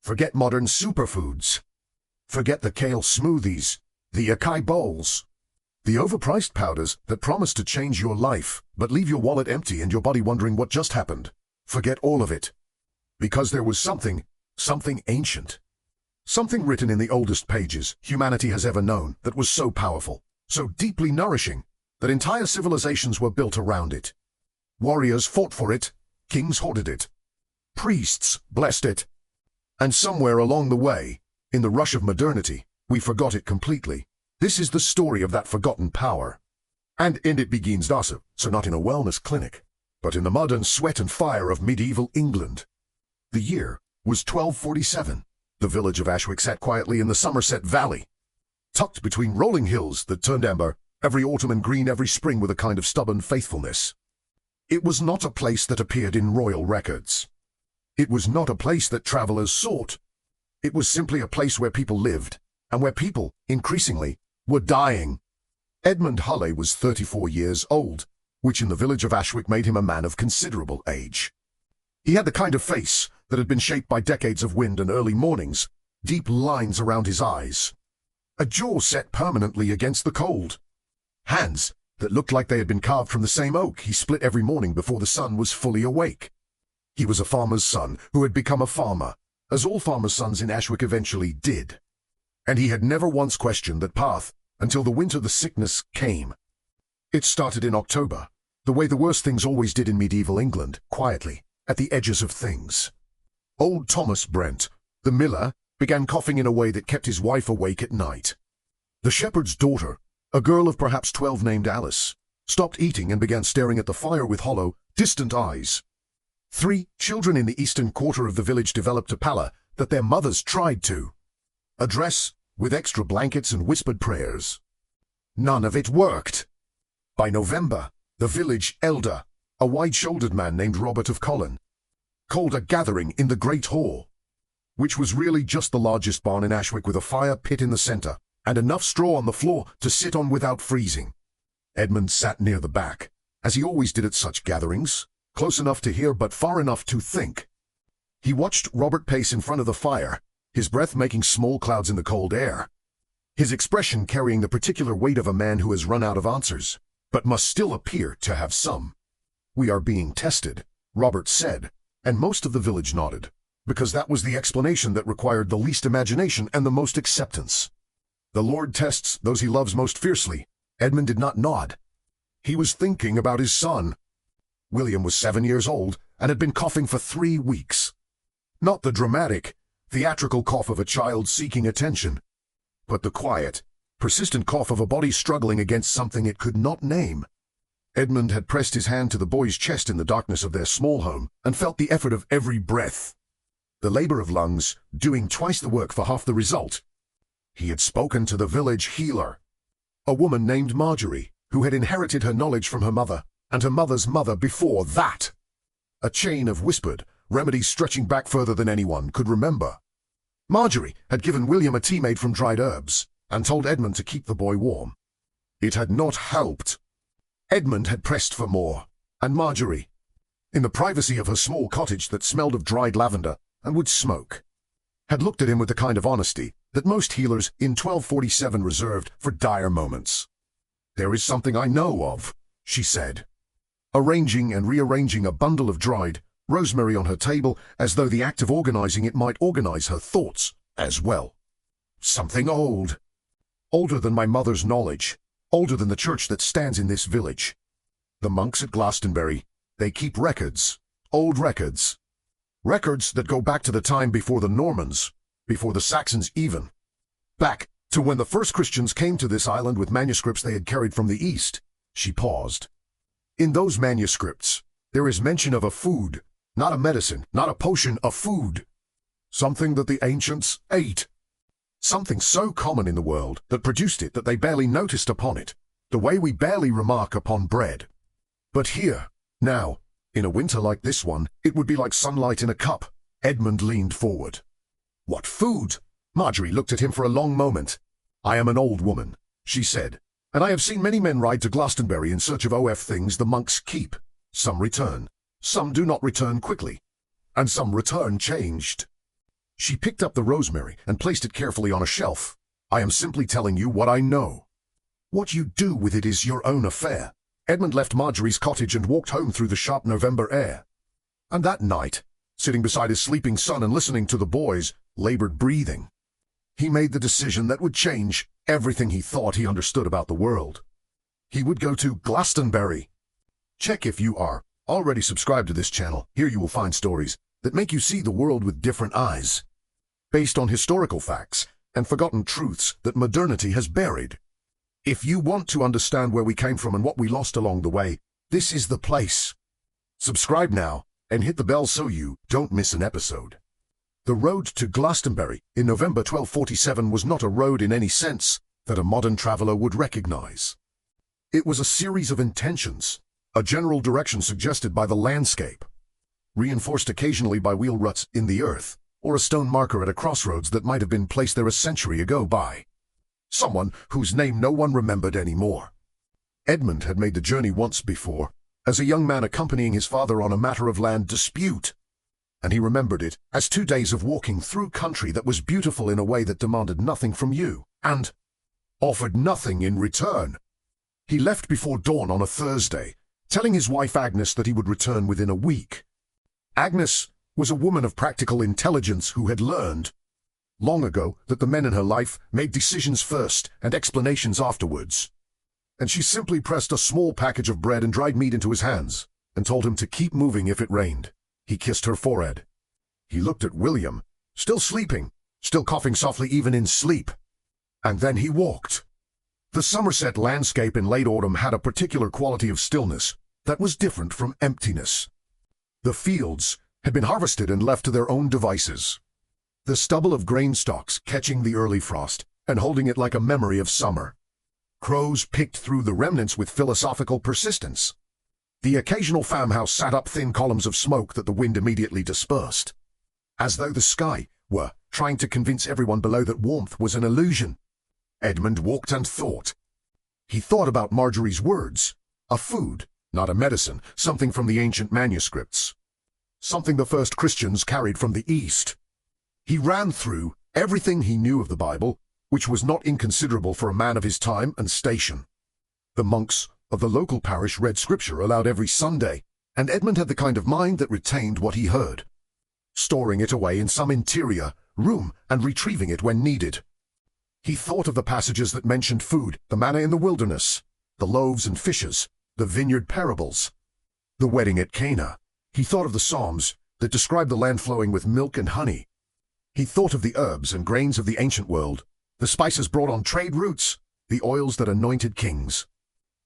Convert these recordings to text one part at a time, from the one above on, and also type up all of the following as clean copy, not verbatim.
Forget modern superfoods. Forget the kale smoothies, the acai bowls, the overpriced powders that promise to change your life, but leave your wallet empty and your body wondering what just happened. Forget all of it. Because there was something ancient. Something written in the oldest pages humanity has ever known that was so powerful, so deeply nourishing, that entire civilizations were built around it. Warriors fought for it, kings hoarded it, priests blessed it. And somewhere along the way, in the rush of modernity, we forgot it completely. This is the story of that forgotten power. And in it begins gossip, so not in a wellness clinic, but in the mud and sweat and fire of medieval England. The year was 1247. The village of Ashwick sat quietly in the Somerset Valley, tucked between rolling hills that turned amber every autumn and green every spring with a kind of stubborn faithfulness. It was not a place that appeared in royal records. It was not a place that travelers sought. It was simply a place where people lived, and where people, increasingly, were dying. Edmund Hulley was 34 years old, which in the village of Ashwick made him a man of considerable age. He had the kind of face that had been shaped by decades of wind and early mornings, deep lines around his eyes, a jaw set permanently against the cold, hands that looked like they had been carved from the same oak he split every morning before the sun was fully awake. He was a farmer's son who had become a farmer, as all farmers' sons in Ashwick eventually did. And he had never once questioned that path until the winter the sickness came. It started in October, the way the worst things always did in medieval England, quietly, at the edges of things. Old Thomas Brent, the miller, began coughing in a way that kept his wife awake at night. The shepherd's daughter, a girl of perhaps 12 named Alice, stopped eating and began staring at the fire with hollow, distant eyes. 3 children in the eastern quarter of the village developed a pallor that their mothers tried to address with extra blankets and whispered prayers. None of it worked. By November, the village elder, a wide-shouldered man named Robert of Colin, called a gathering in the Great Hall, which was really just the largest barn in Ashwick with a fire pit in the center and enough straw on the floor to sit on without freezing. Edmund sat near the back, as he always did at such gatherings, close enough to hear but far enough to think. He watched Robert pace in front of the fire, his breath making small clouds in the cold air, his expression carrying the particular weight of a man who has run out of answers, but must still appear to have some. "We are being tested," Robert said, and most of the village nodded, because that was the explanation that required the least imagination and the most acceptance. The Lord tests those he loves most fiercely. Edmund did not nod. He was thinking about his son. William was 7 years old and had been coughing for 3 weeks. Not the dramatic, theatrical cough of a child seeking attention, but the quiet, persistent cough of a body struggling against something it could not name. Edmund had pressed his hand to the boy's chest in the darkness of their small home and felt the effort of every breath. The labor of lungs, doing twice the work for half the result. He had spoken to the village healer, a woman named Marjorie, who had inherited her knowledge from her mother and her mother's mother before that. A chain of whispered remedies stretching back further than anyone could remember. Marjorie had given William a tea made from dried herbs and told Edmund to keep the boy warm. It had not helped. Edmund had pressed for more, and Marjorie, in the privacy of her small cottage that smelled of dried lavender and would smoke, had looked at him with the kind of honesty that most healers in 1247 reserved for dire moments. "There is something I know of," she said, arranging and rearranging a bundle of dried rosemary on her table as though the act of organizing it might organize her thoughts as well. "Something old. Older than my mother's knowledge, older than the church that stands in this village. The monks at Glastonbury, they keep records, old records. Records that go back to the time before the Normans, before the Saxons even. Back to when the first Christians came to this island with manuscripts they had carried from the east." She paused. "In those manuscripts, there is mention of a food, not a medicine, not a potion, a food. Something that the ancients ate. Something so common in the world that produced it that they barely noticed upon it, the way we barely remark upon bread. But here, now, in a winter like this one, it would be like sunlight in a cup." Edmund leaned forward. "What food?" Marjorie looked at him for a long moment. "I am an old woman," she said, "and I have seen many men ride to Glastonbury in search of things the monks keep. Some return, some do not return quickly, and some return changed. She picked up the rosemary and placed it carefully on a shelf. I am simply telling you what I know. What you do with it is your own affair. Edmund left Marjorie's cottage and walked home through the sharp November air. And that night, sitting beside his sleeping son and listening to the boys' labored breathing, he made the decision that would change everything he thought he understood about the world. He would go to Glastonbury. Check if you are already subscribed to this channel. Here you will find stories that make you see the world with different eyes, based on historical facts and forgotten truths that modernity has buried. If you want to understand where we came from and what we lost along the way, this is the place. Subscribe now and hit the bell so you don't miss an episode. The road to Glastonbury in November 1247 was not a road in any sense that a modern traveler would recognize. It was a series of intentions, a general direction suggested by the landscape, reinforced occasionally by wheel ruts in the earth, or a stone marker at a crossroads that might have been placed there a century ago by someone whose name no one remembered anymore. Edmund had made the journey once before, as a young man accompanying his father on a matter of land dispute, and he remembered it as 2 days of walking through country that was beautiful in a way that demanded nothing from you, and offered nothing in return. He left before dawn on a Thursday, telling his wife Agnes that he would return within a week. Agnes was a woman of practical intelligence who had learned long ago that the men in her life made decisions first and explanations afterwards. And she simply pressed a small package of bread and dried meat into his hands and told him to keep moving if it rained. He kissed her forehead. He looked at William, still sleeping, still coughing softly even in sleep. And then he walked. The Somerset landscape in late autumn had a particular quality of stillness that was different from emptiness. The fields had been harvested and left to their own devices, the stubble of grain stalks catching the early frost and holding it like a memory of summer. Crows picked through the remnants with philosophical persistence. The occasional farmhouse sat up thin columns of smoke that the wind immediately dispersed, as though the sky were trying to convince everyone below that warmth was an illusion. Edmund walked and thought. He thought about Marjorie's words, a food, not a medicine, something from the ancient manuscripts, something the first Christians carried from the East. He ran through everything he knew of the Bible, which was not inconsiderable for a man of his time and station. The monks of the local parish read scripture aloud every Sunday, and Edmund had the kind of mind that retained what he heard, storing it away in some interior room and retrieving it when needed. He thought of the passages that mentioned food, the manna in the wilderness, the loaves and fishes, the vineyard parables, the wedding at Cana. He thought of the Psalms that described the land flowing with milk and honey. He thought of the herbs and grains of the ancient world, the spices brought on trade routes, the oils that anointed kings.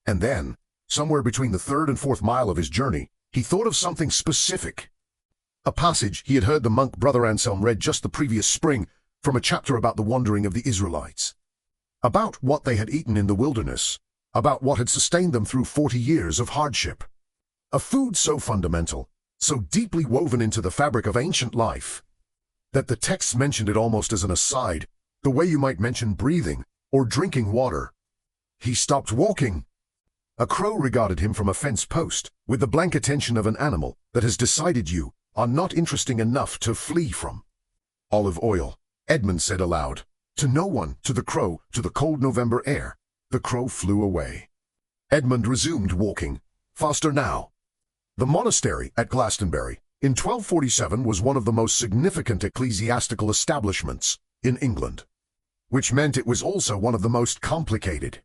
And then, somewhere between the 3rd and 4th mile of his journey, he thought of something specific. A passage he had heard the monk Brother Anselm read just the previous spring from a chapter about the wandering of the Israelites, about what they had eaten in the wilderness, about what had sustained them through 40 years of hardship. A food so fundamental, so deeply woven into the fabric of ancient life, that the texts mentioned it almost as an aside, the way you might mention breathing or drinking water. He stopped walking. A crow regarded him from a fence post with the blank attention of an animal that has decided you are not interesting enough to flee from. Olive oil, Edmund said aloud. To no one, to the crow, to the cold November air. The crow flew away. Edmund resumed walking, faster now. The monastery at Glastonbury in 1247 was one of the most significant ecclesiastical establishments in England, which meant it was also one of the most complicated.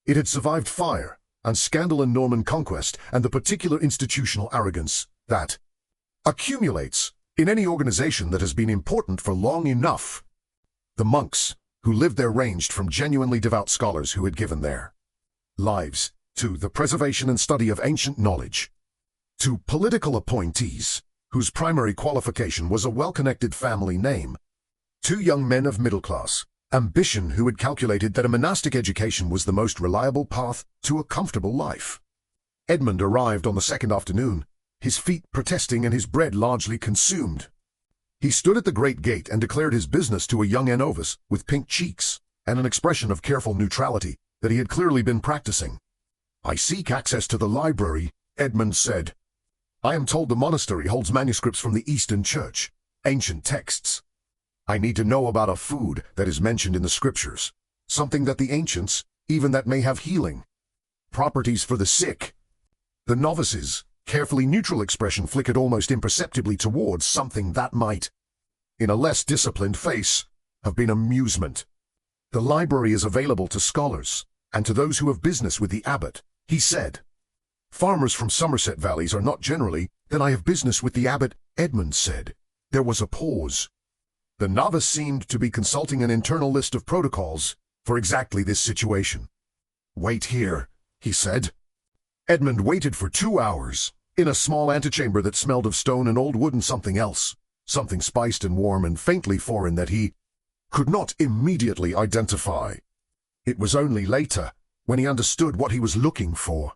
It had survived fire and scandal and Norman conquest and the particular institutional arrogance that accumulates in any organization that has been important for long enough. The monks who lived there ranged from genuinely devout scholars who had given their lives to the preservation and study of ancient knowledge, to political appointees whose primary qualification was a well-connected family name, to young men of middle-class ambition who had calculated that a monastic education was the most reliable path to a comfortable life. Edmund arrived on the second afternoon, his feet protesting and his bread largely consumed. He stood at the great gate and declared his business to a young novice with pink cheeks and an expression of careful neutrality that he had clearly been practicing. "I seek access to the library," Edmund said. "I am told the monastery holds manuscripts from the Eastern Church, ancient texts. I need to know about a food that is mentioned in the scriptures, something that the ancients, even that may have healing properties for the sick. The novice's carefully neutral expression flickered almost imperceptibly towards something that might, in a less disciplined face, have been amusement. The library is available to scholars, and to those who have business with the abbot, he said. Farmers from Somerset valleys are not generally. Then I have business with the abbot, Edmund said. There was a pause. The novice seemed to be consulting an internal list of protocols for exactly this situation. Wait here, he said. Edmund waited for 2 hours, in a small antechamber that smelled of stone and old wood and something else, something spiced and warm and faintly foreign that he could not immediately identify. It was only later, when he understood what he was looking for,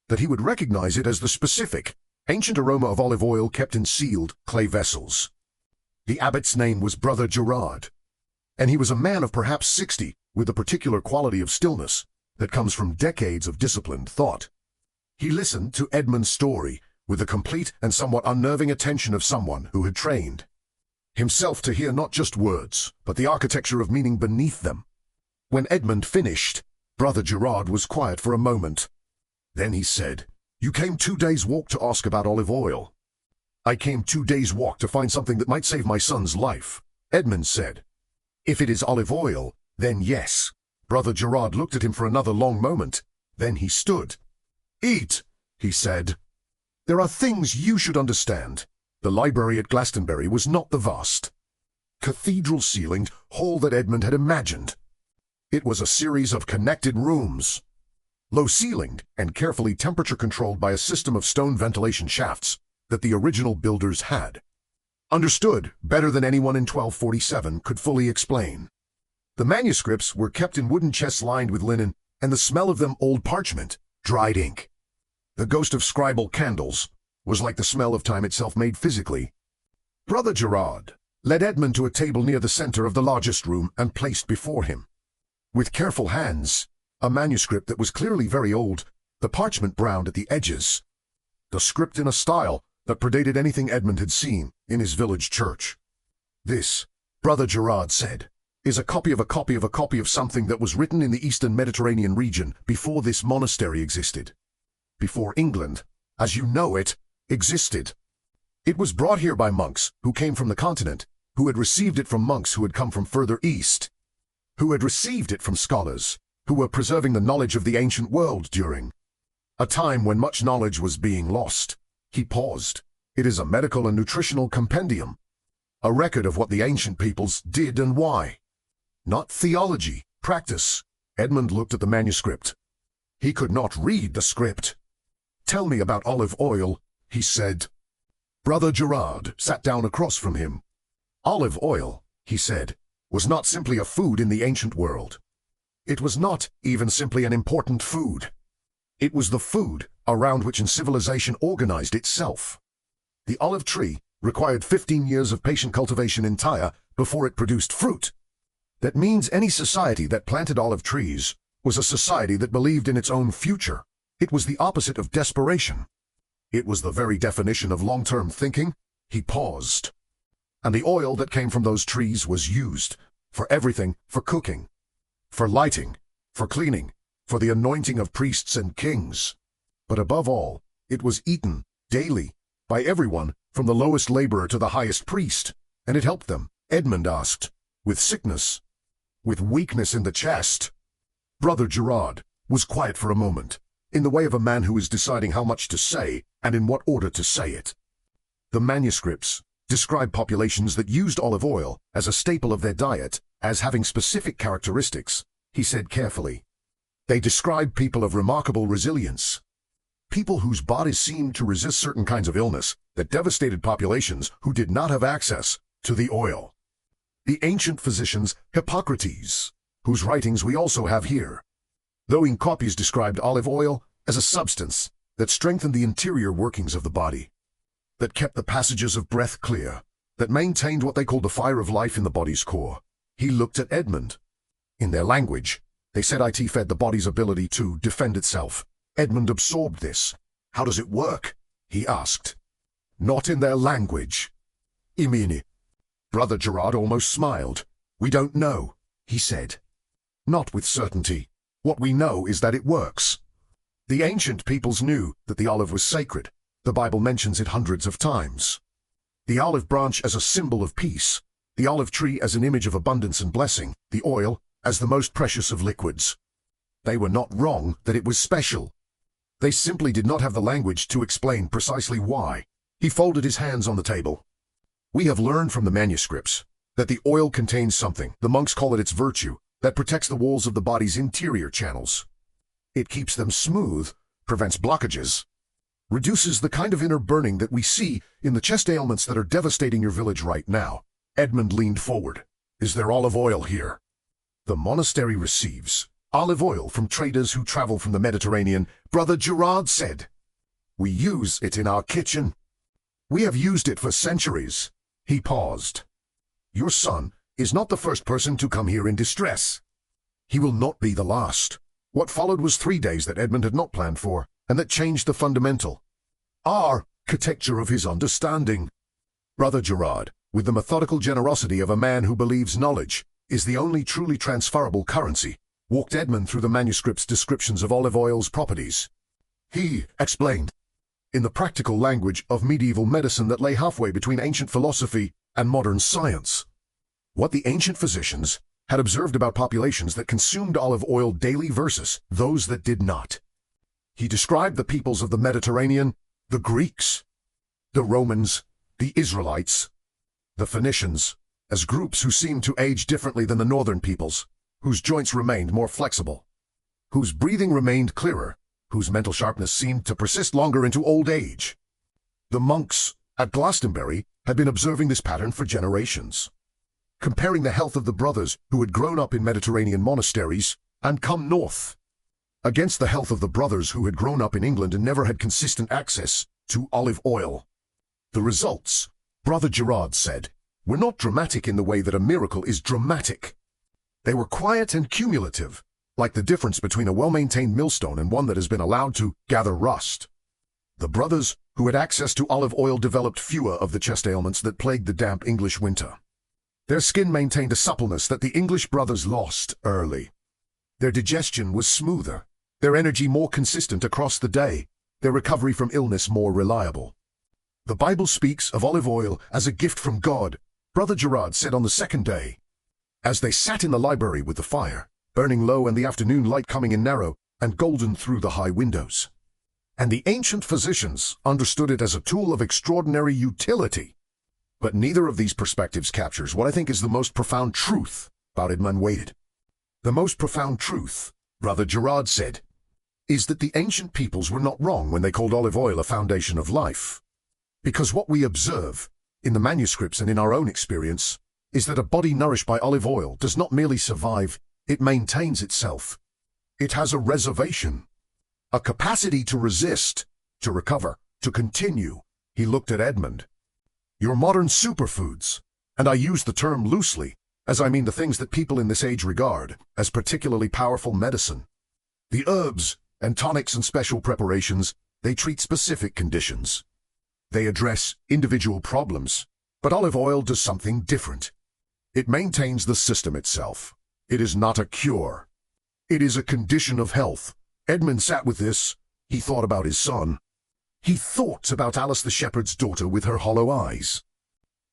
that he would recognize it as the specific, ancient aroma of olive oil kept in sealed clay vessels. The abbot's name was Brother Gerard, and he was a man of perhaps 60, with a particular quality of stillness that comes from decades of disciplined thought. He listened to Edmund's story with the complete and somewhat unnerving attention of someone who had trained himself to hear not just words, but the architecture of meaning beneath them. When Edmund finished, Brother Gerard was quiet for a moment. Then he said, "You came 2 days' walk to ask about olive oil." "I came 2 days' walk to find something that might save my son's life," Edmund said. "If it is olive oil, then yes." Brother Gerard looked at him for another long moment. Then he stood. "Eat," he said. "There are things you should understand." The library at Glastonbury was not the vast, cathedral-ceilinged hall that Edmund had imagined. It was a series of connected rooms, low-ceilinged and carefully temperature-controlled by a system of stone ventilation shafts that the original builders had understood better than anyone in 1247 could fully explain. The manuscripts were kept in wooden chests lined with linen, and the smell of them old parchment, dried ink. The ghost of scribal candles was like the smell of time itself made physically. Brother Gerard led Edmund to a table near the center of the largest room and placed before him, with careful hands, a manuscript that was clearly very old, the parchment browned at the edges, the script in a style that predated anything Edmund had seen in his village church. "This," Brother Gerard said, "is a copy of a copy of a copy of something that was written in the eastern Mediterranean region before this monastery existed. Before England, as you know it, existed. It was brought here by monks who came from the continent, who had received it from monks who had come from further east, who had received it from scholars, who were preserving the knowledge of the ancient world during a time when much knowledge was being lost." He paused. "It is a medical and nutritional compendium, a record of what the ancient peoples did and why. Not theology, practice." Edmund looked at the manuscript. He could not read the script. "Tell me about olive oil," he said. Brother Gerard sat down across from him. "Olive oil," he said, "was not simply a food in the ancient world. It was not even simply an important food. It was the food around which civilization organized itself. The olive tree required 15 years of patient cultivation in Tyre before it produced fruit. That means any society that planted olive trees was a society that believed in its own future. It was the opposite of desperation. It was the very definition of long-term thinking." He paused. "And the oil that came from those trees was used for everything, for cooking, for lighting, for cleaning, for the anointing of priests and kings. But above all, it was eaten, daily, by everyone, from the lowest laborer to the highest priest. And it helped them," Edmund asked, "with sickness, with weakness in the chest." Brother Gerard was quiet for a moment, in the way of a man who is deciding how much to say and in what order to say it. The manuscripts describe populations that used olive oil as a staple of their diet as having specific characteristics, he said carefully. They describe people of remarkable resilience, people whose bodies seemed to resist certain kinds of illness that devastated populations who did not have access to the oil. The ancient physicians Hippocrates, whose writings we also have here, though in copies described olive oil as a substance that strengthened the interior workings of the body, that kept the passages of breath clear, that maintained what they called the fire of life in the body's core. He looked at Edmund. In their language, they said it fed the body's ability to defend itself. Edmund absorbed this. "How does it work?" he asked. "Not in their language." "Imini." Brother Gerard almost smiled. "We don't know," he said. "Not with certainty. What we know is that it works." The ancient peoples knew that the olive was sacred. The Bible mentions it hundreds of times. The olive branch as a symbol of peace, the olive tree as an image of abundance and blessing, the oil as the most precious of liquids. They were not wrong that it was special. They simply did not have the language to explain precisely why. He folded his hands on the table. "We have learned from the manuscripts that the oil contains something, the monks call it its virtue, that protects the walls of the body's interior channels. It keeps them smooth, prevents blockages, reduces the kind of inner burning that we see in the chest ailments that are devastating your village right now." Edmund leaned forward. "Is there olive oil here?" "The monastery receives olive oil from traders who travel from the Mediterranean," Brother Gerard said. "We use it in our kitchen. We have used it for centuries." He paused. "Your son is not the first person to come here in distress. He will not be the last." What followed was 3 days that Edmund had not planned for, and that changed the fundamental architecture of his understanding. Brother Gerard, with the methodical generosity of a man who believes knowledge is the only truly transferable currency, walked Edmund through the manuscript's descriptions of olive oil's properties. He explained, in the practical language of medieval medicine that lay halfway between ancient philosophy and modern science, what the ancient physicians had observed about populations that consumed olive oil daily versus those that did not. He described the peoples of the Mediterranean, the Greeks, the Romans, the Israelites, the Phoenicians, as groups who seemed to age differently than the northern peoples, whose joints remained more flexible, whose breathing remained clearer, whose mental sharpness seemed to persist longer into old age. The monks at Glastonbury had been observing this pattern for generations, comparing the health of the brothers who had grown up in Mediterranean monasteries and come north against the health of the brothers who had grown up in England and never had consistent access to olive oil. The results, Brother Gerard said, were not dramatic in the way that a miracle is dramatic. They were quiet and cumulative, like the difference between a well-maintained millstone and one that has been allowed to gather rust. The brothers who had access to olive oil developed fewer of the chest ailments that plagued the damp English winter. Their skin maintained a suppleness that the English brothers lost early. Their digestion was smoother, their energy more consistent across the day, their recovery from illness more reliable. The Bible speaks of olive oil as a gift from God, Brother Gerard said on the second day, as they sat in the library with the fire, burning low and the afternoon light coming in narrow and golden through the high windows. And the ancient physicians understood it as a tool of extraordinary utility. But neither of these perspectives captures what I think is the most profound truth about Edmund Wade. The most profound truth, Brother Gerard said, is that the ancient peoples were not wrong when they called olive oil a foundation of life. Because what we observe, in the manuscripts and in our own experience, is that a body nourished by olive oil does not merely survive, it maintains itself. It has a reservation, a capacity to resist, to recover, to continue. He looked at Edmund. Your modern superfoods, and I use the term loosely, as I mean the things that people in this age regard as particularly powerful medicine. The herbs and tonics and special preparations, they treat specific conditions. They address individual problems, but olive oil does something different. It maintains the system itself. It is not a cure. It is a condition of health. Edmund sat with this. He thought about his son. He thought about Alice the shepherd's daughter with her hollow eyes.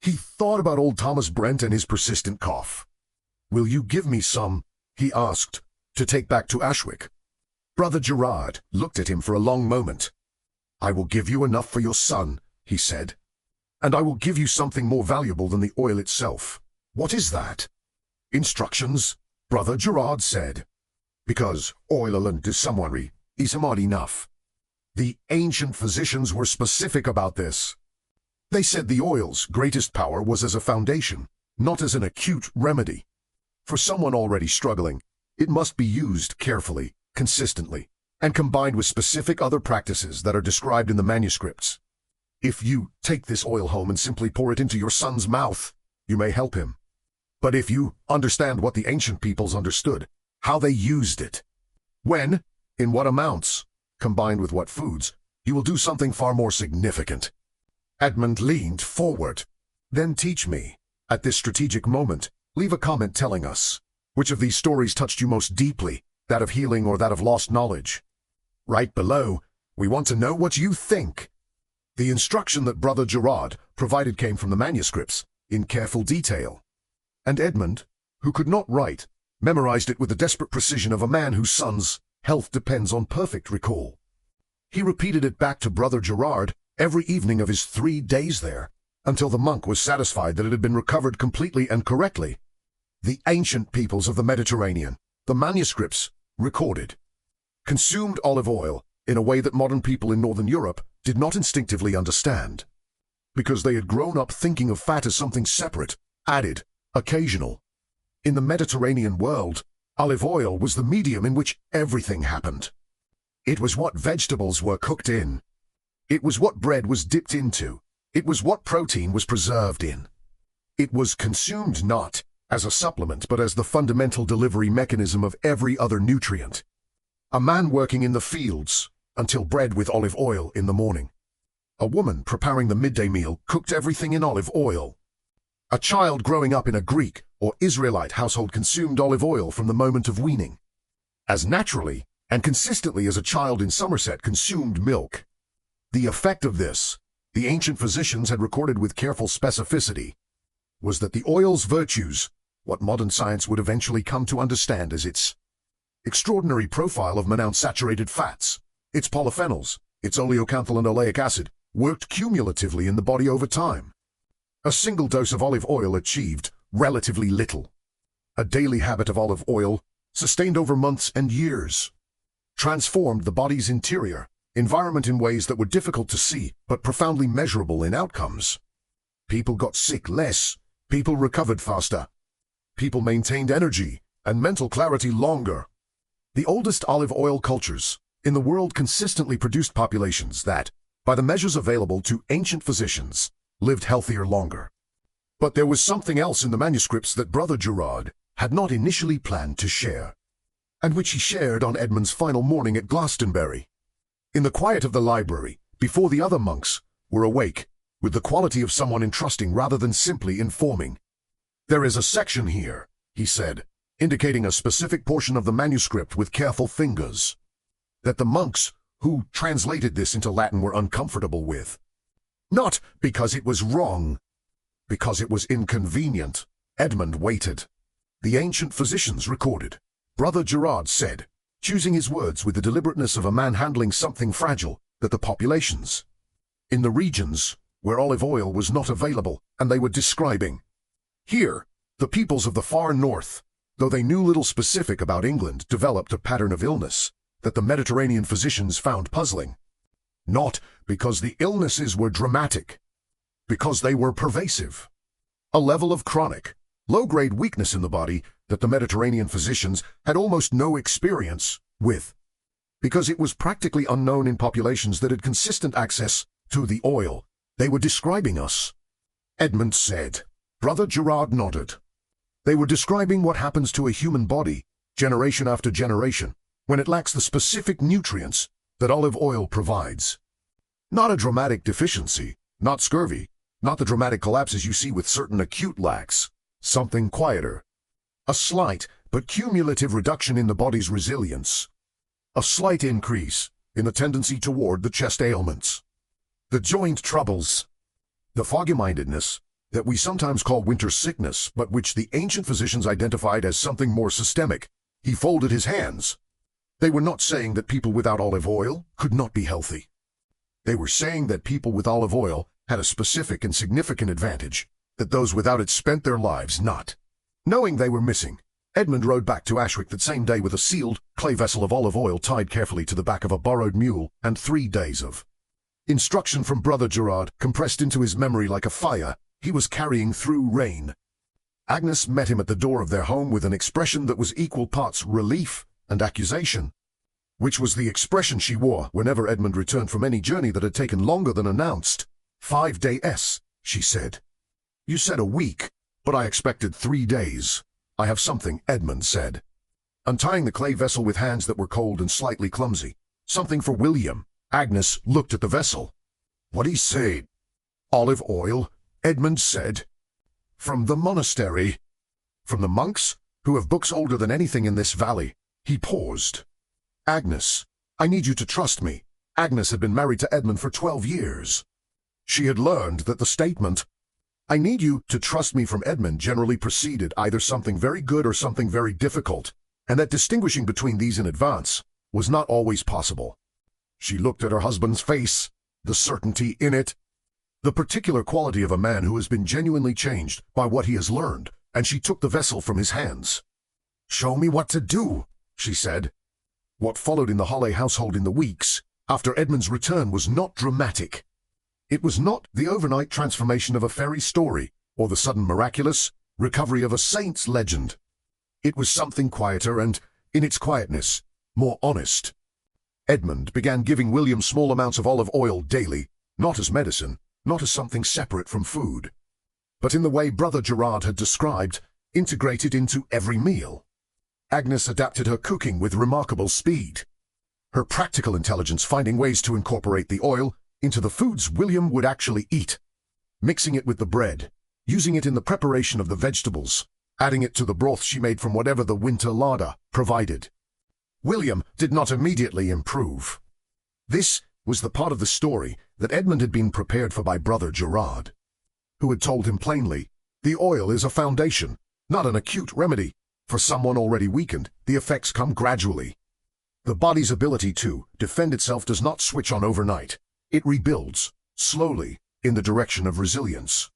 He thought about old Thomas Brent and his persistent cough. "Will you give me some," he asked, "to take back to Ashwick?" Brother Gerard looked at him for a long moment. "I will give you enough for your son," he said. "And I will give you something more valuable than the oil itself." "What is that?" "Instructions," Brother Gerard said. "Because oil and summary is not enough. The ancient physicians were specific about this. They said the oil's greatest power was as a foundation, not as an acute remedy. For someone already struggling, it must be used carefully, consistently, and combined with specific other practices that are described in the manuscripts. If you take this oil home and simply pour it into your son's mouth, you may help him. But if you understand what the ancient peoples understood, how they used it, when, in what amounts, combined with what foods, you will do something far more significant." Edmund leaned forward. "Then teach me," At this strategic moment, leave a comment telling us which of these stories touched you most deeply, that of healing or that of lost knowledge. Right below, we want to know what you think. The instruction that Brother Gerard provided came from the manuscripts, in careful detail. And Edmund, who could not write, memorized it with the desperate precision of a man whose son's health depends on perfect recall. He repeated it back to Brother Gerard every evening of his 3 days there, until the monk was satisfied that it had been recovered completely and correctly. The ancient peoples of the Mediterranean, the manuscripts, recorded, consumed olive oil in a way that modern people in Northern Europe did not instinctively understand, because they had grown up thinking of fat as something separate, added, occasional. In the Mediterranean world, olive oil was the medium in which everything happened. It was what vegetables were cooked in. It was what bread was dipped into. It was what protein was preserved in. It was consumed not as a supplement but as the fundamental delivery mechanism of every other nutrient. A man working in the fields until bread with olive oil in the morning. A woman preparing the midday meal cooked everything in olive oil. A child growing up in a Greek or Israelite household consumed olive oil from the moment of weaning, as naturally and consistently as a child in Somerset consumed milk. The effect of this, the ancient physicians had recorded with careful specificity, was that the oil's virtues, what modern science would eventually come to understand as its extraordinary profile of monounsaturated fats, its polyphenols, its oleocanthal and oleic acid, worked cumulatively in the body over time. A single dose of olive oil achieved relatively little. A daily habit of olive oil, sustained over months and years, transformed the body's interior environment in ways that were difficult to see but profoundly measurable in outcomes. People got sick less, people recovered faster, people maintained energy and mental clarity longer. The oldest olive oil cultures in the world consistently produced populations that, by the measures available to ancient physicians, lived healthier longer. But there was something else in the manuscripts that Brother Gerard had not initially planned to share, and which he shared on Edmund's final morning at Glastonbury. In the quiet of the library, before the other monks were awake, with the quality of someone entrusting rather than simply informing. "There is a section here," he said, indicating a specific portion of the manuscript with careful fingers, that the monks who translated this into Latin were uncomfortable with. Not because it was wrong, because it was inconvenient. Edmund waited. The ancient physicians recorded. Brother Gerard said, choosing his words with the deliberateness of a man handling something fragile, that the populations, in the regions where olive oil was not available, and they were describing. Here, the peoples of the far north, though they knew little specific about England, developed a pattern of illness that the Mediterranean physicians found puzzling. Not because the illnesses were dramatic, because they were pervasive. A level of chronic, low-grade weakness in the body that the Mediterranean physicians had almost no experience with, because it was practically unknown in populations that had consistent access to the oil they were describing us. Edmund said. Brother Gerard nodded. They were describing what happens to a human body, generation after generation, when it lacks the specific nutrients that olive oil provides. Not a dramatic deficiency, not scurvy, not the dramatic collapses you see with certain acute lacks, something quieter. A slight but cumulative reduction in the body's resilience. A slight increase in the tendency toward the chest ailments, the joint troubles, the foggy-mindedness that we sometimes call winter sickness, but which the ancient physicians identified as something more systemic. He folded his hands. They were not saying that people without olive oil could not be healthy. They were saying that people with olive oil had a specific and significant advantage, that those without it spent their lives not. Knowing they were missing, Edmund rode back to Ashwick that same day with a sealed clay vessel of olive oil tied carefully to the back of a borrowed mule and 3 days of instruction from Brother Gerard compressed into his memory like a fire he was carrying through rain. Agnes met him at the door of their home with an expression that was equal parts relief and accusation, which was the expression she wore whenever Edmund returned from any journey that had taken longer than announced. 5 days, she said. You said a week, but I expected 3 days. I have something, Edmund said, untying the clay vessel with hands that were cold and slightly clumsy. Something for William. Agnes looked at the vessel. What'd he say? Olive oil, Edmund said. From the monastery. From the monks, who have books older than anything in this valley. He paused. Agnes, I need you to trust me. Agnes had been married to Edmund for 12 years. She had learned that the statement, I need you to trust me from Edmund generally preceded either something very good or something very difficult, and that distinguishing between these in advance was not always possible. She looked at her husband's face, the certainty in it, the particular quality of a man who has been genuinely changed by what he has learned, and she took the vessel from his hands. Show me what to do, she said. What followed in the Holle household in the weeks after Edmund's return was not dramatic. It was not the overnight transformation of a fairy story or the sudden miraculous recovery of a saint's legend. It was something quieter and, in its quietness, more honest. Edmund began giving William small amounts of olive oil daily, not as medicine, not as something separate from food, but in the way Brother Gerard had described, integrated into every meal. Agnes adapted her cooking with remarkable speed, her practical intelligence finding ways to incorporate the oil into the foods William would actually eat, mixing it with the bread, using it in the preparation of the vegetables, adding it to the broth she made from whatever the winter larder provided. William did not immediately improve. This was the part of the story that Edmund had been prepared for by Brother Gerard, who had told him plainly, the oil is a foundation, not an acute remedy. For someone already weakened, the effects come gradually. The body's ability to defend itself does not switch on overnight. It rebuilds, slowly, in the direction of resilience.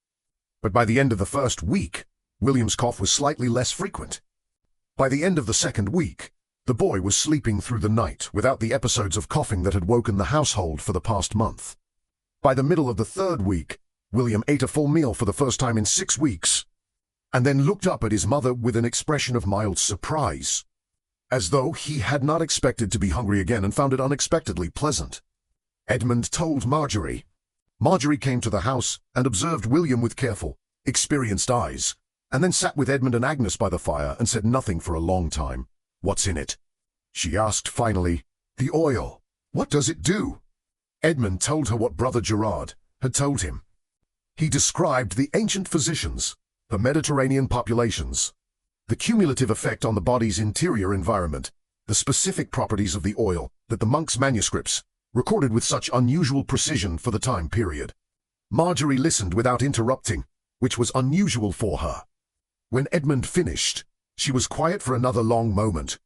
But by the end of the first week, William's cough was slightly less frequent. By the end of the second week, the boy was sleeping through the night without the episodes of coughing that had woken the household for the past month. By the middle of the third week, William ate a full meal for the first time in 6 weeks, and then looked up at his mother with an expression of mild surprise, as though he had not expected to be hungry again and found it unexpectedly pleasant. Edmund told Marjorie. Marjorie came to the house and observed William with careful, experienced eyes, and then sat with Edmund and Agnes by the fire and said nothing for a long time. What's in it? She asked finally. The oil. What does it do? Edmund told her what Brother Gerard had told him. He described the ancient physicians, the Mediterranean populations, the cumulative effect on the body's interior environment, the specific properties of the oil that the monks' manuscripts recorded with such unusual precision for the time period. Marjorie listened without interrupting, which was unusual for her. When Edmund finished, she was quiet for another long moment.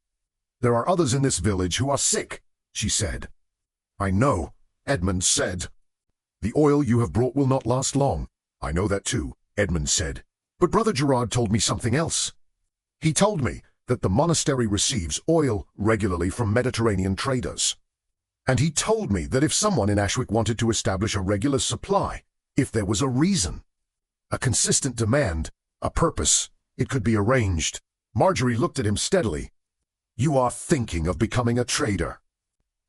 There are others in this village who are sick, she said. I know, Edmund said. The oil you have brought will not last long. I know that too, Edmund said. But Brother Gerard told me something else. He told me that the monastery receives oil regularly from Mediterranean traders. And he told me that if someone in Ashwick wanted to establish a regular supply, if there was a reason, a consistent demand, a purpose, it could be arranged. Marjorie looked at him steadily. You are thinking of becoming a trader.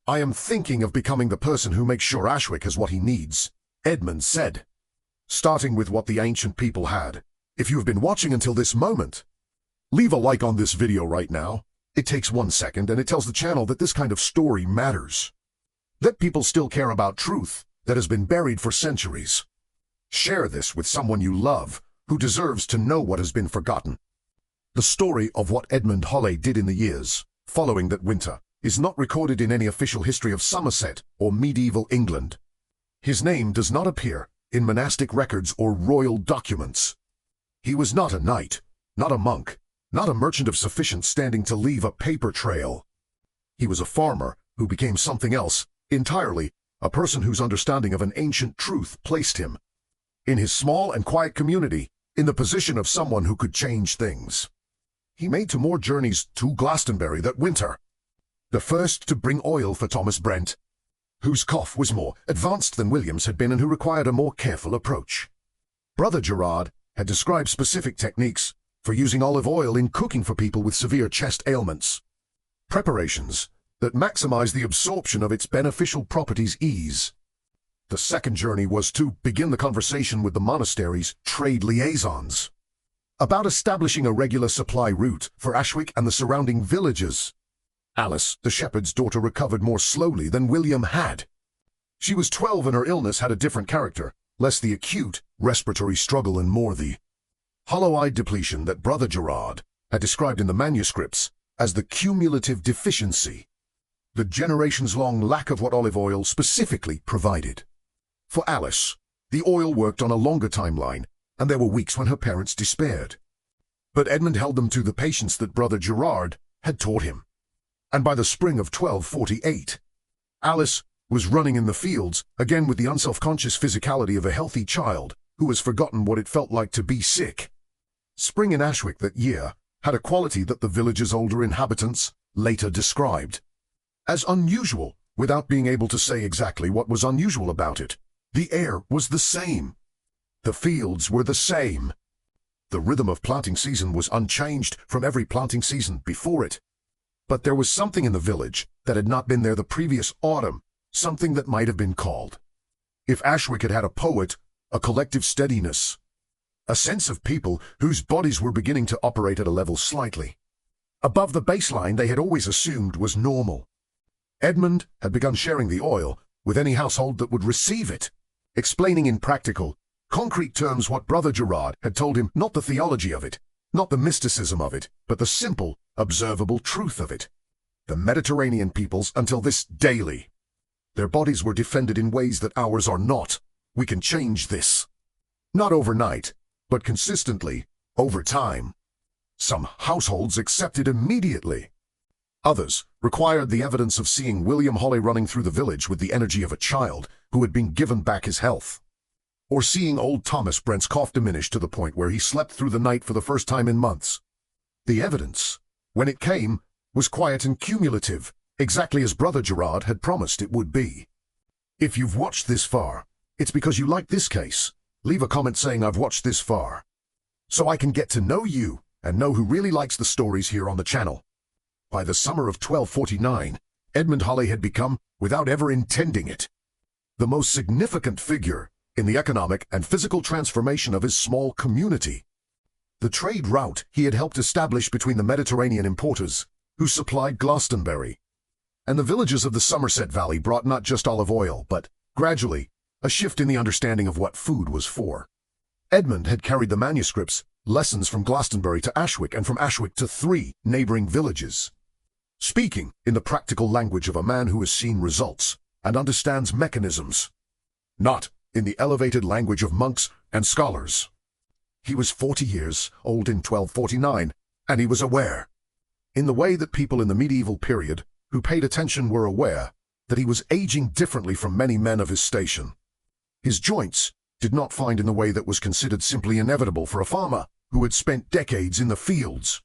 I am thinking of becoming the person who makes sure Ashwick has what he needs, Edmund said. Starting with what the ancient people had. If you have been watching until this moment, leave a like on this video right now. It takes 1 second and it tells the channel that this kind of story matters. That people still care about truth that has been buried for centuries. Share this with someone you love who deserves to know what has been forgotten. The story of what Edmund Holle did in the years following that winter is not recorded in any official history of Somerset or medieval England. His name does not appear in monastic records or royal documents. He was not a knight, not a monk, not a merchant of sufficient standing to leave a paper trail. He was a farmer who became something else entirely, a person whose understanding of an ancient truth placed him, in his small and quiet community, in the position of someone who could change things. He made 2 more journeys to Glastonbury that winter. The first to bring oil for Thomas Brent, whose cough was more advanced than William's had been and who required a more careful approach. Brother Gerard had described specific techniques for using olive oil in cooking for people with severe chest ailments. Preparations that maximize the absorption of its beneficial properties ease. The second journey was to begin the conversation with the monastery's trade liaisons about establishing a regular supply route for Ashwick and the surrounding villages. Alice, the shepherd's daughter, recovered more slowly than William had. She was 12 and her illness had a different character, less the acute respiratory struggle and more the hollow-eyed depletion that Brother Gerard had described in the manuscripts as the cumulative deficiency, the generations-long lack of what olive oil specifically provided. For Alice, the oil worked on a longer timeline, and there were weeks when her parents despaired. But Edmund held them to the patience that Brother Gerard had taught him. And by the spring of 1248, Alice was running in the fields, again with the unself-conscious physicality of a healthy child who has forgotten what it felt like to be sick. Spring in Ashwick that year had a quality that the village's older inhabitants later described as unusual, without being able to say exactly what was unusual about it. The air was the same. The fields were the same. The rhythm of planting season was unchanged from every planting season before it. But there was something in the village that had not been there the previous autumn, something that might have been called, if Ashwick had had a poet, a collective steadiness, a sense of people whose bodies were beginning to operate at a level slightly above the baseline they had always assumed was normal. Edmund had begun sharing the oil with any household that would receive it, explaining in practical, concrete terms what Brother Gerard had told him, not the theology of it, not the mysticism of it, but the simple, observable truth of it. The Mediterranean peoples, until this daily, their bodies were defended in ways that ours are not. We can change this. Not overnight, but consistently, over time. Some households accepted immediately. Others required the evidence of seeing William Holly running through the village with the energy of a child who had been given back his health, or seeing old Thomas Brent's cough diminish to the point where he slept through the night for the first time in months. The evidence, when it came, was quiet and cumulative, exactly as Brother Gerard had promised it would be. If you've watched this far, it's because you like this case. Leave a comment saying I've watched this far, so I can get to know you and know who really likes the stories here on the channel. By the summer of 1249, Edmund Holly had become, without ever intending it, the most significant figure in the economic and physical transformation of his small community. The trade route he had helped establish between the Mediterranean importers, who supplied Glastonbury, and the villages of the Somerset Valley brought not just olive oil, but, gradually, a shift in the understanding of what food was for. Edmund had carried the manuscripts, lessons from Glastonbury to Ashwick, and from Ashwick to 3 neighboring villages, speaking in the practical language of a man who has seen results and understands mechanisms, not in the elevated language of monks and scholars. He was 40 years old in 1249, and he was aware, in the way that people in the medieval period who paid attention were aware, that he was aging differently from many men of his station. His joints did not find in the way that was considered simply inevitable for a farmer who had spent decades in the fields.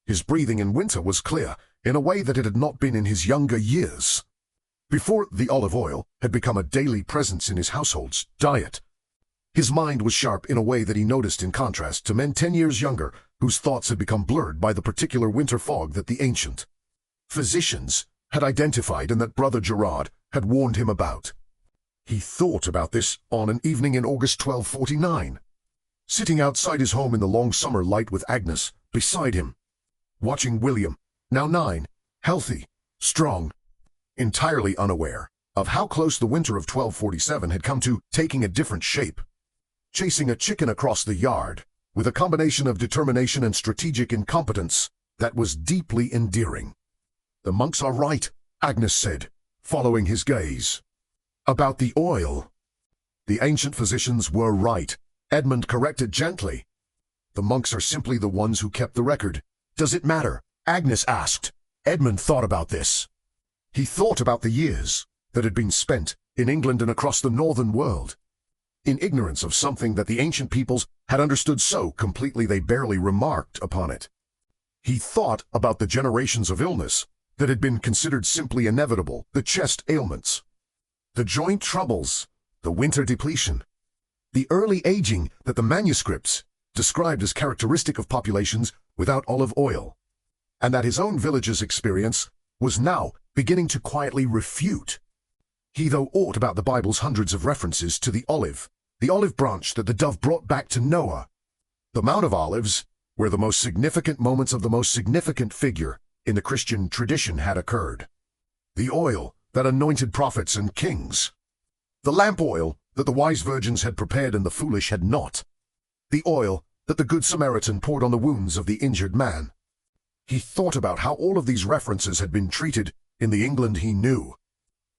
His breathing in winter was clear, in a way that it had not been in his younger years, before the olive oil had become a daily presence in his household's diet. His mind was sharp in a way that he noticed in contrast to men 10 years younger, whose thoughts had become blurred by the particular winter fog that the ancient physicians had identified and that Brother Gerard had warned him about. He thought about this on an evening in August 1249, sitting outside his home in the long summer light with Agnes beside him, watching William, now 9, healthy, strong, entirely unaware of how close the winter of 1247 had come to taking a different shape, chasing a chicken across the yard with a combination of determination and strategic incompetence that was deeply endearing. "The monks are right," Agnes said, following his gaze. "About the oil." "The ancient physicians were right," Edmund corrected gently. "The monks are simply the ones who kept the record." "Does it matter?" Agnes asked. Edmund thought about this. He thought about the years that had been spent in England and across the northern world, in ignorance of something that the ancient peoples had understood so completely they barely remarked upon it. He thought about the generations of illness that had been considered simply inevitable, the chest ailments, the joint troubles, the winter depletion, the early aging that the manuscripts described as characteristic of populations without olive oil, and that his own village's experience was now beginning to quietly refute. He though ought about the Bible's hundreds of references to the olive branch that the dove brought back to Noah, the Mount of Olives, where the most significant moments of the most significant figure in the Christian tradition had occurred, the oil that anointed prophets and kings, the lamp oil that the wise virgins had prepared and the foolish had not, the oil that the Good Samaritan poured on the wounds of the injured man. He thought about how all of these references had been treated in the England he knew,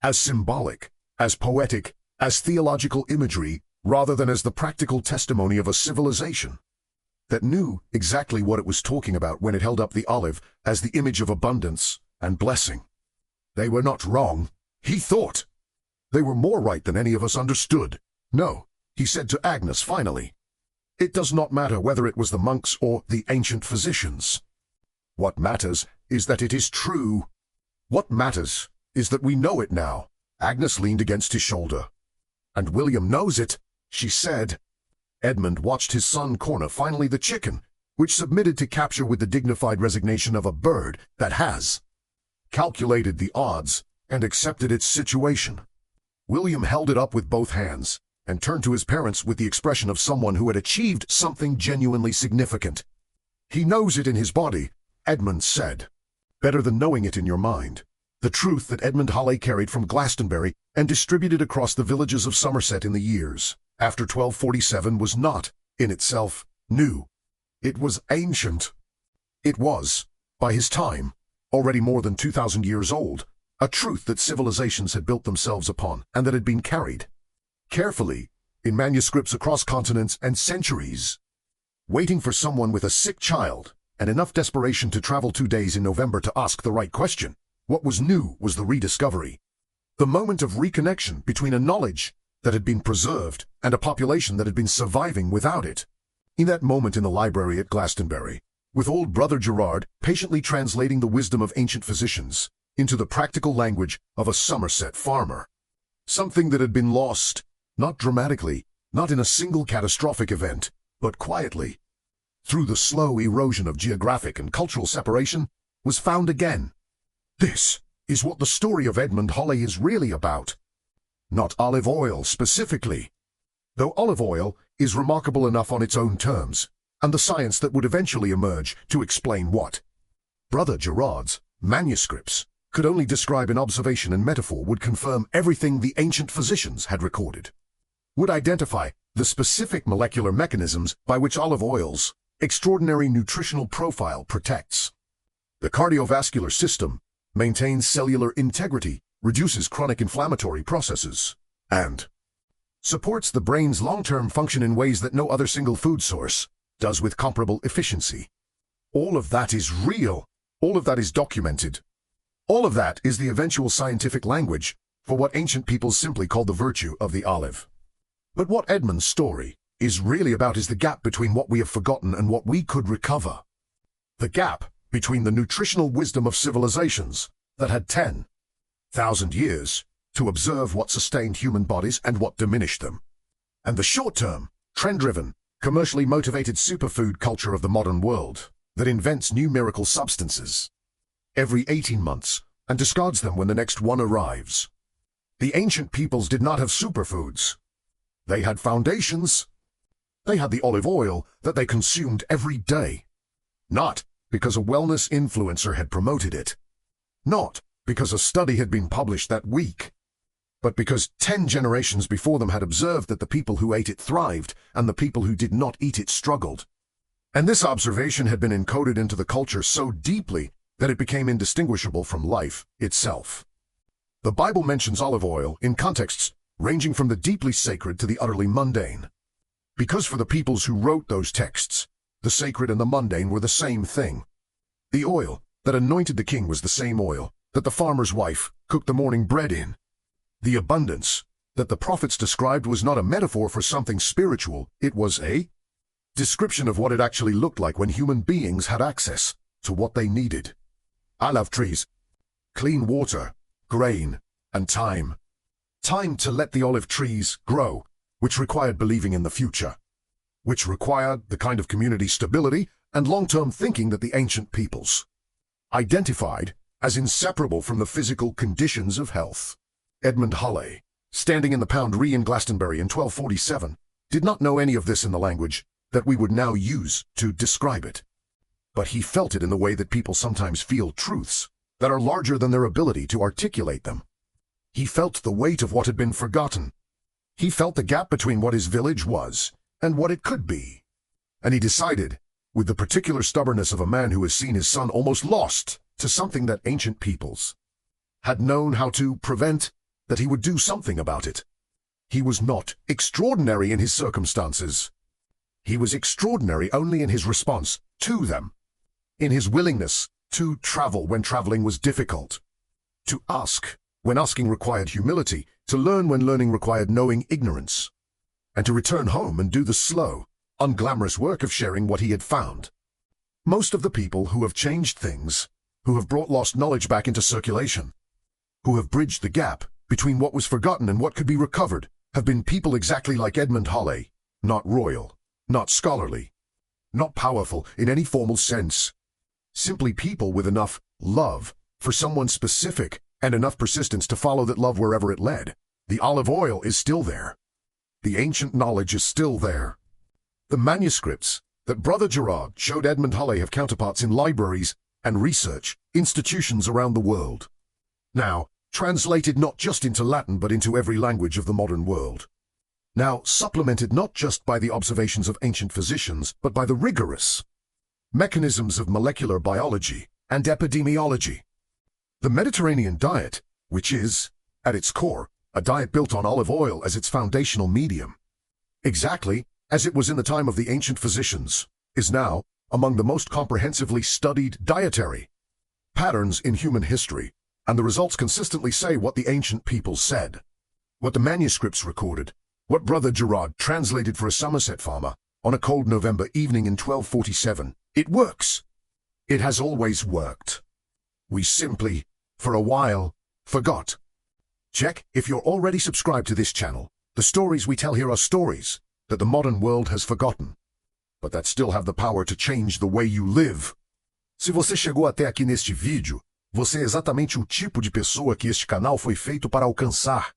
as symbolic, as poetic, as theological imagery, rather than as the practical testimony of a civilization that knew exactly what it was talking about when it held up the olive as the image of abundance and blessing. They were not wrong, he thought. They were more right than any of us understood. No, he said to Agnes finally. It does not matter whether it was the monks or the ancient physicians. What matters is that it is true. What matters is that we know it now. Agnes leaned against his shoulder. And William knows it, she said. Edmund watched his son corner finally the chicken, which submitted to capture with the dignified resignation of a bird that has calculated the odds and accepted its situation. William held it up with both hands and turned to his parents with the expression of someone who had achieved something genuinely significant. He knows it in his body, Edmund said. Better than knowing it in your mind. The truth that Edmund Halley carried from Glastonbury and distributed across the villages of Somerset in the years after 1247 was not, in itself, new. It was ancient. It was, by his time, already more than 2,000 years old, a truth that civilizations had built themselves upon and that had been carried carefully in manuscripts across continents and centuries. Waiting for someone with a sick child and enough desperation to travel 2 days in November to ask the right question. What was new was the rediscovery. The moment of reconnection between a knowledge that had been preserved and a population that had been surviving without it. In that moment in the library at Glastonbury, with old Brother Gerard patiently translating the wisdom of ancient physicians into the practical language of a Somerset farmer. Something that had been lost, not dramatically, not in a single catastrophic event, but quietly, through the slow erosion of geographic and cultural separation, was found again. This is what the story of Edmund Halley is really about. Not olive oil specifically, though olive oil is remarkable enough on its own terms, and the science that would eventually emerge to explain what Brother Gerard's manuscripts could only describe in observation and metaphor would confirm everything the ancient physicians had recorded, would identify the specific molecular mechanisms by which olive oil's extraordinary nutritional profile protects the cardiovascular system, maintains cellular integrity, reduces chronic inflammatory processes, and supports the brain's long-term function in ways that no other single food source does with comparable efficiency. All of that is real. All of that is documented. All of that is the eventual scientific language for what ancient peoples simply called the virtue of the olive. But what Edmund's story is really about is the gap between what we have forgotten and what we could recover. The gap between the nutritional wisdom of civilizations that had 10,000 years to observe what sustained human bodies and what diminished them, and the short-term, trend-driven, commercially motivated superfood culture of the modern world that invents new miracle substances every 18 months and discards them when the next one arrives. The ancient peoples did not have superfoods. They had foundations. They had the olive oil that they consumed every day. Not because a wellness influencer had promoted it. Not because a study had been published that week. But because 10 generations before them had observed that the people who ate it thrived and the people who did not eat it struggled. And this observation had been encoded into the culture so deeply that it became indistinguishable from life itself. The Bible mentions olive oil in contexts ranging from the deeply sacred to the utterly mundane. Because for the peoples who wrote those texts, the sacred and the mundane were the same thing. The oil that anointed the king was the same oil that the farmer's wife cooked the morning bread in. The abundance that the prophets described was not a metaphor for something spiritual, it was a description of what it actually looked like when human beings had access to what they needed. I love trees, clean water, grain, and time. Time to let the olive trees grow, which required believing in the future, which required the kind of community stability and long-term thinking that the ancient peoples identified as inseparable from the physical conditions of health. Edmund Halley, standing in the Poundry in Glastonbury in 1247, did not know any of this in the language that we would now use to describe it. But he felt it in the way that people sometimes feel truths that are larger than their ability to articulate them. He felt the weight of what had been forgotten. He felt the gap between what his village was and what it could be. And he decided, with the particular stubbornness of a man who has seen his son almost lost to something that ancient peoples had known how to prevent, that he would do something about it. He was not extraordinary in his circumstances. He was extraordinary only in his response to them, in his willingness to travel when traveling was difficult, to ask when asking required humility, to learn when learning required knowing ignorance, and to return home and do the slow, unglamorous work of sharing what he had found. Most of the people who have changed things, who have brought lost knowledge back into circulation, who have bridged the gap between what was forgotten and what could be recovered, have been people exactly like Edmund Halley, not royal, not scholarly, not powerful in any formal sense. Simply people with enough love for someone specific and enough persistence to follow that love wherever it led. The olive oil is still there. The ancient knowledge is still there. The manuscripts that Brother Gerard showed Edmund Halley have counterparts in libraries and research institutions around the world. Now, translated not just into Latin but into every language of the modern world. Now, supplemented not just by the observations of ancient physicians, but by the rigorous mechanisms of molecular biology and epidemiology. The Mediterranean diet, which is, at its core, a diet built on olive oil as its foundational medium, exactly as it was in the time of the ancient physicians, is now among the most comprehensively studied dietary patterns in human history, and the results consistently say what the ancient people said, what the manuscripts recorded, what Brother Gerard translated for a Somerset farmer on a cold November evening in 1247. It works. It has always worked. We simply, for a while, forgot. Check if you're already subscribed to this channel. The stories we tell here are stories that the modern world has forgotten, but that still have the power to change the way you live. Se você chegou até aqui neste vídeo, você é exatamente o tipo de pessoa que este canal foi feito para alcançar.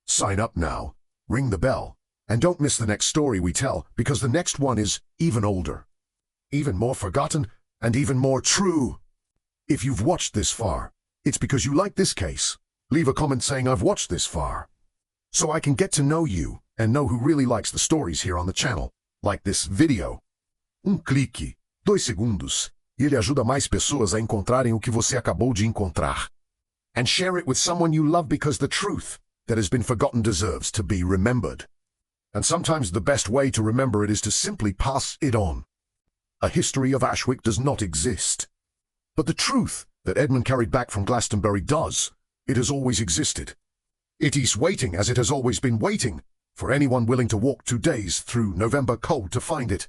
Sign up now, ring the bell, and don't miss the next story we tell, because the next one is even older, even more forgotten, and even more true. If you've watched this far, it's because you like this case. Leave a comment saying I've watched this far, so I can get to know you and know who really likes the stories here on the channel, like this video. Clique, 2 segundos, e ele ajuda mais pessoas a encontrarem o que você acabou de encontrar. And share it with someone you love, because the truth that has been forgotten deserves to be remembered. And sometimes the best way to remember it is to simply pass it on. A history of Ashwick does not exist, but the truth that Edmund carried back from Glastonbury does. It has always existed. It is waiting, as it has always been waiting, for anyone willing to walk 2 days through November cold to find it.